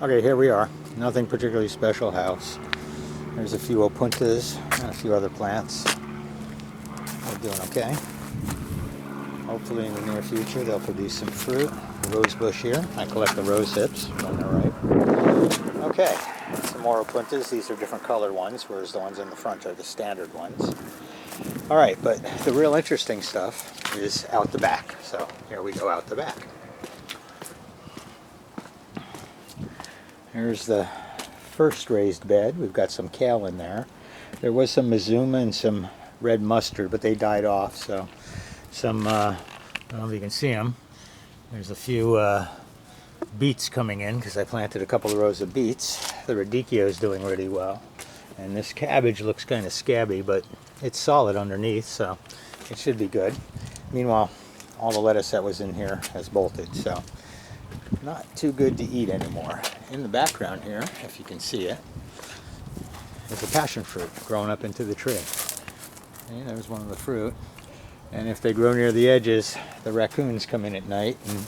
Okay, here we are. Nothing particularly special house. There's a few opuntas and a few other plants. They're doing okay. Hopefully in the near future they'll produce some fruit. Rose bush here. I collect the rose hips when they're ripe. Okay, some more opuntas. These are different colored ones, whereas the ones in the front are the standard ones. Alright, but the real interesting stuff is out the back. So here we go out the back. Here's the first raised bed. We've got some kale in there. There was some Mizuma and some red mustard, but they died off. So some, I don't know if you can see them. There's a few beets coming in because I planted a couple of rows of beets. The radicchio is doing really well. And this cabbage looks kind of scabby, but it's solid underneath, so it should be good. Meanwhile, all the lettuce that was in here has bolted, so not too good to eat anymore. In the background here, if you can see it, there's a passion fruit growing up into the tree. And there's one of the fruit. And if they grow near the edges, the raccoons come in at night and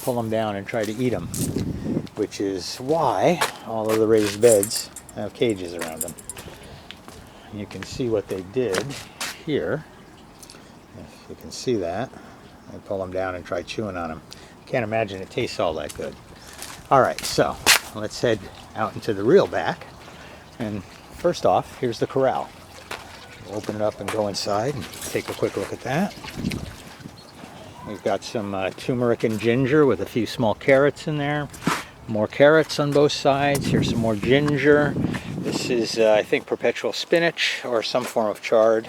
pull them down and try to eat them, which is why all of the raised beds have cages around them. You can see what they did here. If you can see that, they pull them down and try chewing on them. Can't imagine it tastes all that good. Alright, so let's head out into the real back. And first off, here's the corral. We'll open it up and go inside and take a quick look at that. We've got some turmeric and ginger with a few small carrots in there. More carrots on both sides. Here's some more ginger. This is, I think, perpetual spinach or some form of chard.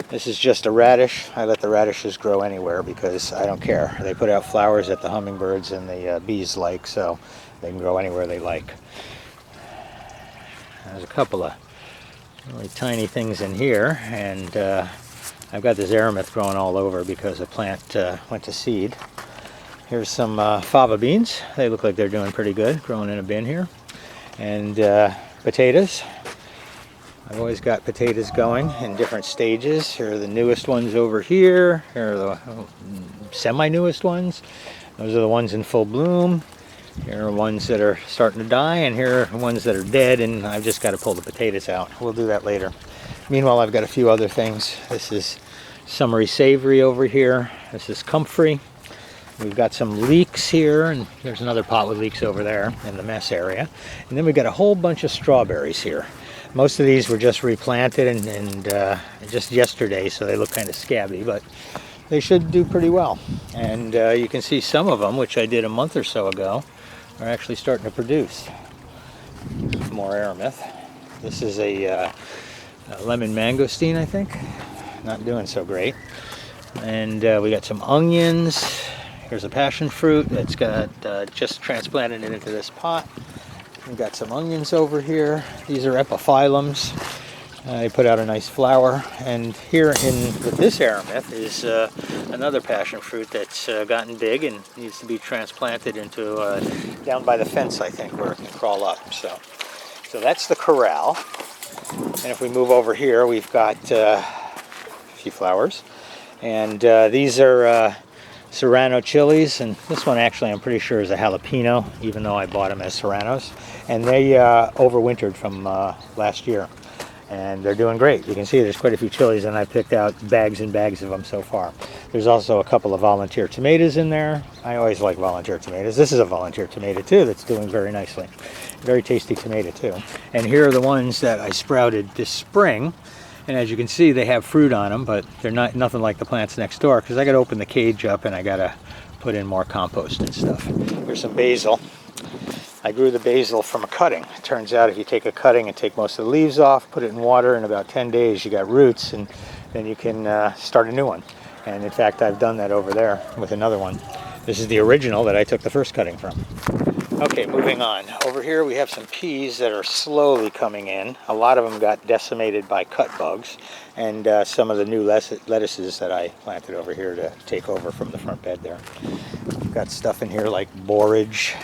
This is just a radish. I let the radishes grow anywhere because I don't care. They put out flowers that the hummingbirds and the bees like, so they can grow anywhere they like. There's a couple of really tiny things in here, and I've got this aramith growing all over because the plant went to seed. Here's some fava beans. They look like they're doing pretty good, growing in a bin here. And potatoes. I've always got potatoes going in different stages. Here are the newest ones over here. Here are the semi-newest ones. Those are the ones in full bloom. Here are ones that are starting to die, and here are ones that are dead, and I've just got to pull the potatoes out. We'll do that later. Meanwhile, I've got a few other things. This is summery savory over here. This is comfrey. We've got some leeks here, and there's another pot with leeks over there in the mess area. And then we've got a whole bunch of strawberries here. Most of these were just replanted and just yesterday, so they look kind of scabby, but they should do pretty well. And you can see some of them, which I did a month or so ago, are actually starting to produce. More aramith. This is a lemon mangosteen, I think. Not doing so great. And we got some onions. Here's a passion fruit that's got just transplanted into this pot. We've got some onions over here. These are epiphyllums. They put out a nice flower. And here with this aramith is another passion fruit that's gotten big and needs to be transplanted into down by the fence, I think, where it can crawl up. So that's the corral. And if we move over here, we've got a few flowers. And these are Serrano chilies, and this one actually I'm pretty sure is a jalapeno, even though I bought them as Serranos. And they overwintered from last year, and they're doing great. You can see there's quite a few chilies, and I picked out bags and bags of them so far. There's also a couple of volunteer tomatoes in there. I always like volunteer tomatoes. This is a volunteer tomato too that's doing very nicely. Very tasty tomato too. And here are the ones that I sprouted this spring. And as you can see, they have fruit on them, but they're nothing like the plants next door because I got to open the cage up and I got to put in more compost and stuff. Here's some basil. I grew the basil from a cutting. It turns out if you take a cutting and take most of the leaves off, put it in water, in about 10 days you got roots, and then you can start a new one. And in fact, I've done that over there with another one. This is the original that I took the first cutting from. Okay, moving on. Over here we have some peas that are slowly coming in. A lot of them got decimated by cut bugs, and some of the new lettuces that I planted over here to take over from the front bed there. We've got stuff in here like borage.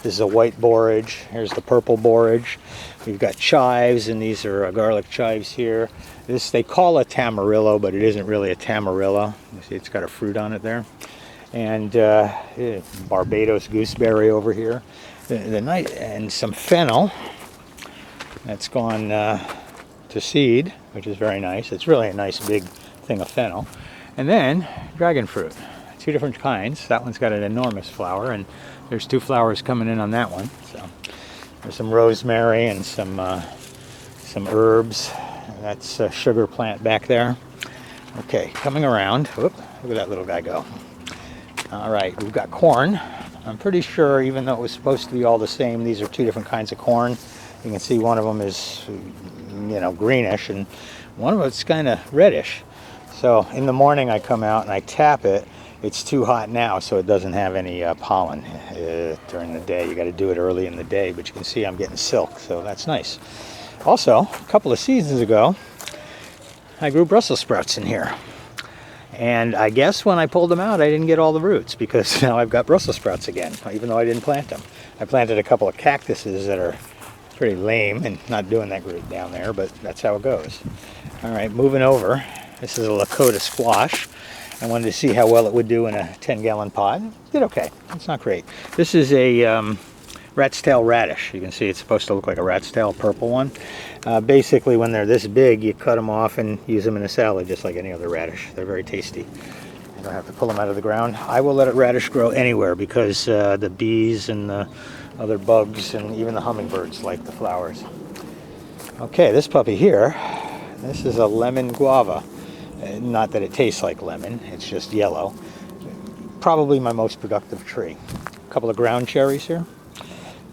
This is a white borage. Here's the purple borage. We've got chives, and these are garlic chives here. This they call a tamarillo, but it isn't really a tamarillo. You see it's got a fruit on it there. And Barbados gooseberry over here. the night, and some fennel that's gone to seed, which is very nice. It's really a nice big thing of fennel. And then dragon fruit, 2 different kinds. That one's got an enormous flower, and there's 2 flowers coming in on that one. So there's some rosemary and some herbs. That's a sugar plant back there. Okay, coming around. Whoop, look at that little guy go. All right, we've got corn. I'm pretty sure, even though it was supposed to be all the same, these are 2 different kinds of corn. You can see one of them is, you know, greenish, and one of it's kind of reddish. So in the morning I come out and I tap it. It's too hot now, so it doesn't have any pollen during the day. You got to do it early in the day, but you can see I'm getting silk, so that's nice. Also, a couple of seasons ago, I grew Brussels sprouts in here. And I guess when I pulled them out, I didn't get all the roots, because now I've got Brussels sprouts again, even though I didn't plant them. I planted a couple of cactuses that are pretty lame and not doing that great down there, but that's how it goes. All right, moving over. This is a Lakota squash. I wanted to see how well it would do in a 10-gallon pot. It did okay. It's not great. This is a rat's tail radish. You can see it's supposed to look like a rat's tail, purple one. Basically, when they're this big, you cut them off and use them in a salad just like any other radish. They're very tasty. You don't have to pull them out of the ground. I will let a radish grow anywhere, because the bees and the other bugs and even the hummingbirds like the flowers. Okay, this puppy here, this is a lemon guava. Not that it tastes like lemon, it's just yellow. Probably my most productive tree. A couple of ground cherries here.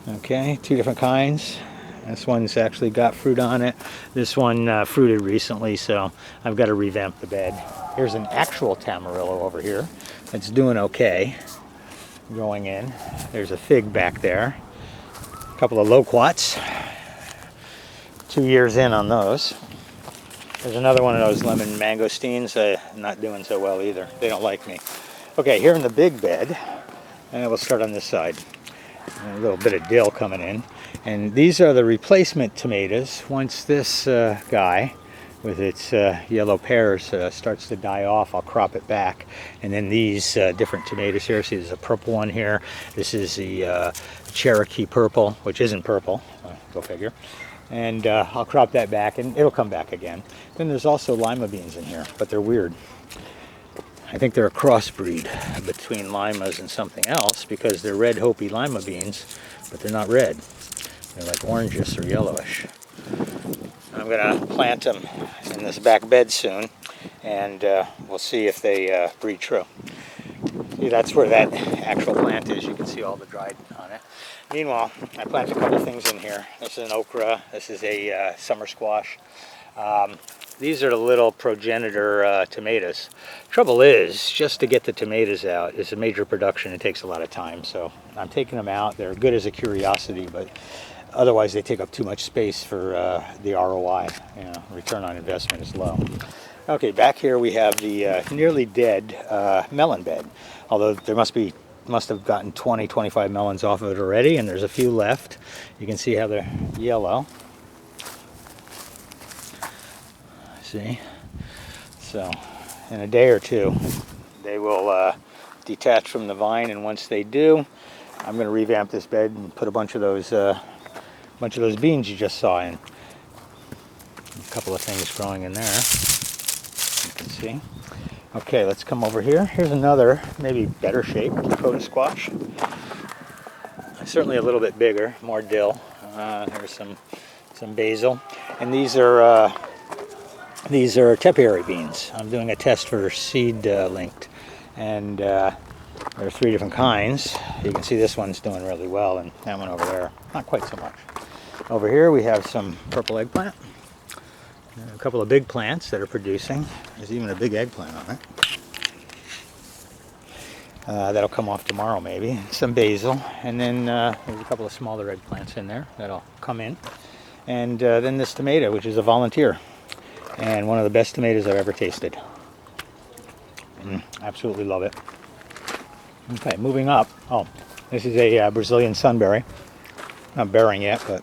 Okay, 2 different kinds. This one's actually got fruit on it. This one fruited recently, so I've got to revamp the bed. Here's an actual tamarillo over here that's doing okay, growing in. There's a fig back there. A couple of loquats. 2 years in on those. There's another one of those lemon mangosteens. Not doing so well either. They don't like me. Okay, here in the big bed, and we'll start on this side. A little bit of dill coming in. And these are the replacement tomatoes. Once this guy with its yellow pears starts to die off, I'll crop it back. And then these different tomatoes here. See, there's a purple one here. This is the Cherokee purple, which isn't purple. Go figure. And I'll crop that back, and it'll come back again. Then there's also lima beans in here, but they're weird. I think they're a crossbreed between limas and something else, because they're red Hopi lima beans, but they're not red. They're like orangish or yellowish. I'm going to plant them in this back bed soon, and we'll see if they breed true. See, that's where that actual plant is. You can see all the dried on it. Meanwhile, I planted a couple things in here. This is an okra. This is a summer squash. These are the little progenitor tomatoes. Trouble is, just to get the tomatoes out is a major production. It takes a lot of time, so I'm taking them out. They're good as a curiosity, but otherwise they take up too much space for the ROI. You know, return on investment is low. Okay, back here we have the nearly dead melon bed. Although there must have gotten 20-25 melons off of it already, and there's a few left. You can see how they're yellow. See? So in a day or 2 they will detach from the vine, and once they do, I'm going to revamp this bed and put a bunch of those beans you just saw in. A couple of things growing in there, you can see. Okay, let's come over here. Here's another, maybe better shaped Lakota squash. Certainly a little bit bigger, more dill. There's some basil, and these are tepiary beans. I'm doing a test for seed linked, and there are 3 different kinds. You can see this one's doing really well, and that one over there, not quite so much. Over here we have some purple eggplant. A couple of big plants that are producing. There's even a big eggplant on it. That'll come off tomorrow maybe. Some basil, and then there's a couple of smaller eggplants in there that'll come in. And then this tomato, which is a volunteer, and one of the best tomatoes I've ever tasted. Absolutely love it. Okay, moving up. Oh, this is a Brazilian sunberry. Not bearing yet, but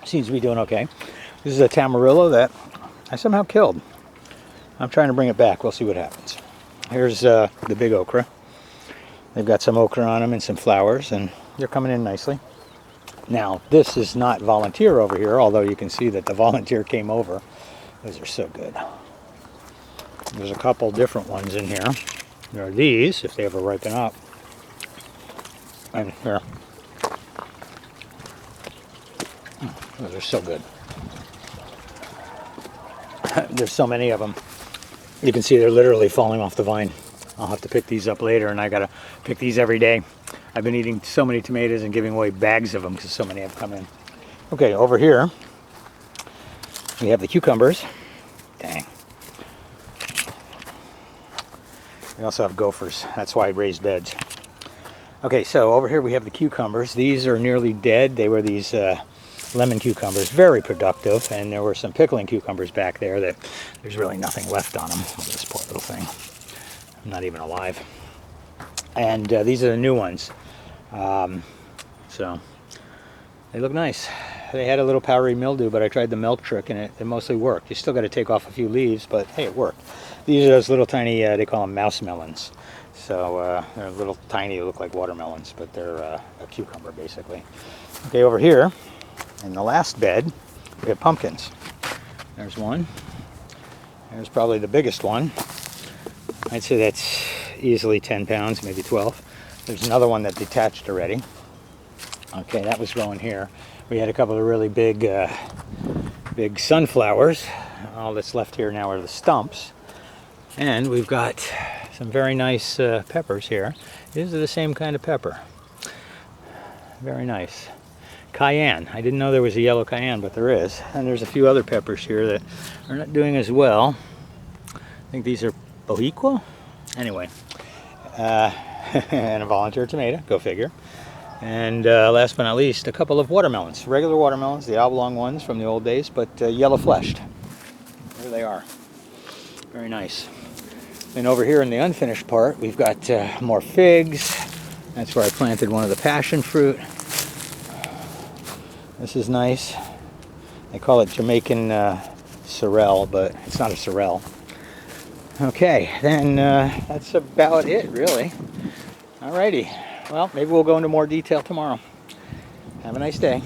seems to be doing okay. This is a tamarillo that I somehow killed. I'm trying to bring it back. We'll see what happens. Here's the big okra. They've got some okra on them and some flowers, and they're coming in nicely. Now, this is not volunteer over here, although you can see that the volunteer came over. Those are so good. There's a couple different ones in here. There are these, if they ever ripen up. And here. Those are so good. There's so many of them. You can see they're literally falling off the vine. I'll have to pick these up later, and I gotta pick these every day. I've been eating so many tomatoes and giving away bags of them because so many have come in. Okay, over here we have the cucumbers. Dang. We also have gophers. That's why I raised beds. Okay, so over here we have the cucumbers. These are nearly dead. They were these lemon cucumbers, very productive, and there were some pickling cucumbers back there that there's really nothing left on them. Oh, this poor little thing. I'm not even alive. And these are the new ones. So they look nice. They had a little powdery mildew, but I tried the milk trick and it mostly worked. You still got to take off a few leaves, but hey, it worked. These are those little tiny, they call them mouse melons. So they're little tiny, they look like watermelons, but they're a cucumber basically. Okay, over here in the last bed, we have pumpkins. There's one. There's probably the biggest one. I'd say that's easily 10 pounds, maybe 12. There's another one that detached already. Okay, that was growing here. We had a couple of really big sunflowers. All that's left here now are the stumps. And we've got some very nice peppers here. These are the same kind of pepper. Very nice. Cayenne. I didn't know there was a yellow cayenne, but there is. And there's a few other peppers here that are not doing as well. I think these are Bohiqua? Anyway. And a volunteer tomato, go figure. And last but not least, a couple of watermelons. Regular watermelons, the oblong ones from the old days, but yellow fleshed. There they are. Very nice. And over here in the unfinished part, we've got more figs. That's where I planted one of the passion fruit. This is nice. They call it Jamaican sorrel, but it's not a sorrel. Okay, then that's about it, really. Alrighty. Well, maybe we'll go into more detail tomorrow. Have a nice day.